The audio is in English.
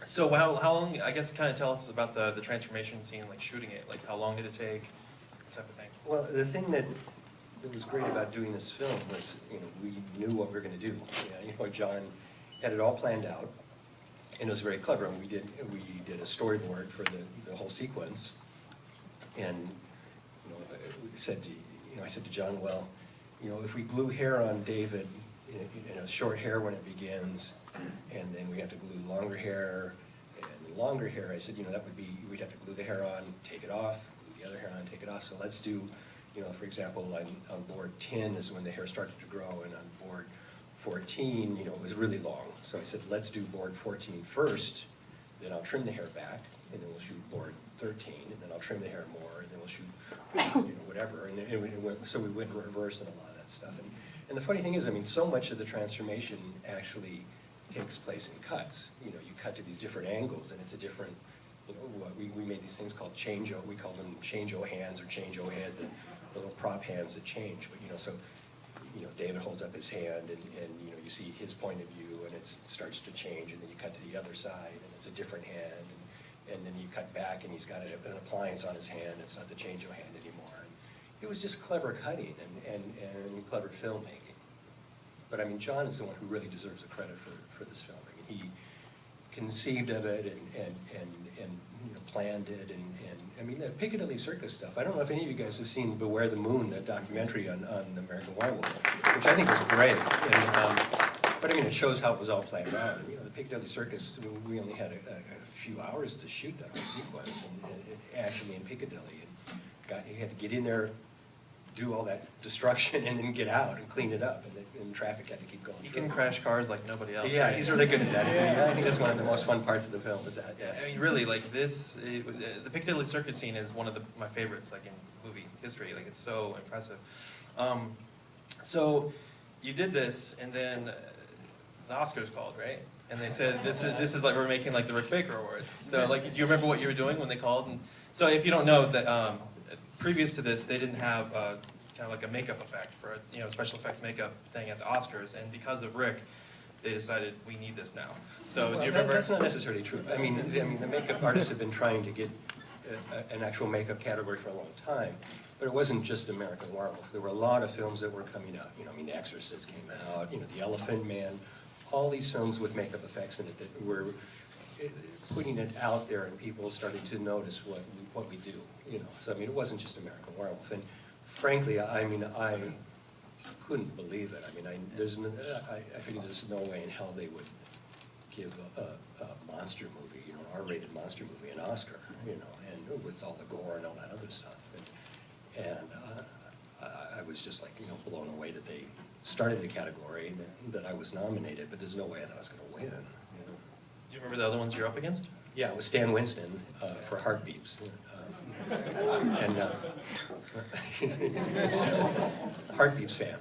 So how long, I guess kind of tell us about the transformation scene, like shooting it, like how long did it take, type of thing? Well, the thing that was great about doing this film was, we knew what we were going to do. John had it all planned out, and it was very clever. And we did a storyboard for the whole sequence, and we said, I said to John, well, if we glue hair on David, short hair when it begins, and then we have to glue longer hair and longer hair. I said, that would be, we'd have to glue the hair on, take it off, glue the other hair on, take it off. So let's do, for example, on board 10 is when the hair started to grow, and on board 14, it was really long. So I said, let's do board 14 first, then I'll trim the hair back, and then we'll shoot board 13, and then I'll trim the hair more, and then we'll shoot, whatever. So we went reverse and a lot of that stuff. And the funny thing is, so much of the transformation actually takes place in cuts. You cut to these different angles, and it's a different, we made these things called change-o, we call them change-o hands or change-o head, the little prop hands that change. But, so, David holds up his hand, and you see his point of view, and it starts to change, and then you cut to the other side, and it's a different hand, and then you cut back, and he's got an appliance on his hand, it's not the change-o hand anymore. And it was just clever cutting and clever filmmaking. But John is the one who really deserves the credit for this film. He conceived of it and planned it, and the Piccadilly Circus stuff. I don't know if any of you guys have seen Beware the Moon, that documentary on the American Werewolf, which I think was great. But it shows how it was all planned out. The Piccadilly Circus, we only had a few hours to shoot that whole sequence, and actually in Piccadilly, and he had to get in there, do all that destruction, and then get out and clean it up, and traffic had to keep going. He can crash cars like nobody else. Yeah, right? he's really good at that. I think that's one of the most fun parts of the film, is that. Yeah. Really, like this, the Piccadilly Circus scene is one of my favorites, like in movie history. Like it's so impressive. So you did this, and then the Oscars called, right? And they said this is like we're making like the Rick Baker Award. So like, do you remember what you were doing when they called? And so if you don't know that. Previous to this, they didn't have kind of like a makeup effect for a special effects makeup thing at the Oscars, and because of Rick, they decided we need this now. So do you remember? That's not necessarily true. The makeup artists have been trying to get an actual makeup category for a long time, but it wasn't just American Werewolf. There were a lot of films that were coming out. The Exorcist came out. The Elephant Man. All these films with makeup effects in it that were putting it out there, and people started to notice what we do. So it wasn't just American Werewolf, and frankly, I couldn't believe it. I figured there's no way in hell they would give a monster movie, an R-rated monster movie, an Oscar, and with all the gore and all that other stuff, and I was just like, blown away that they started the category and that I was nominated, but there's no way that I was going to win. Do you remember the other ones you're up against? Yeah, it was Stan Winston for Heartbeats. Heartbeats fan.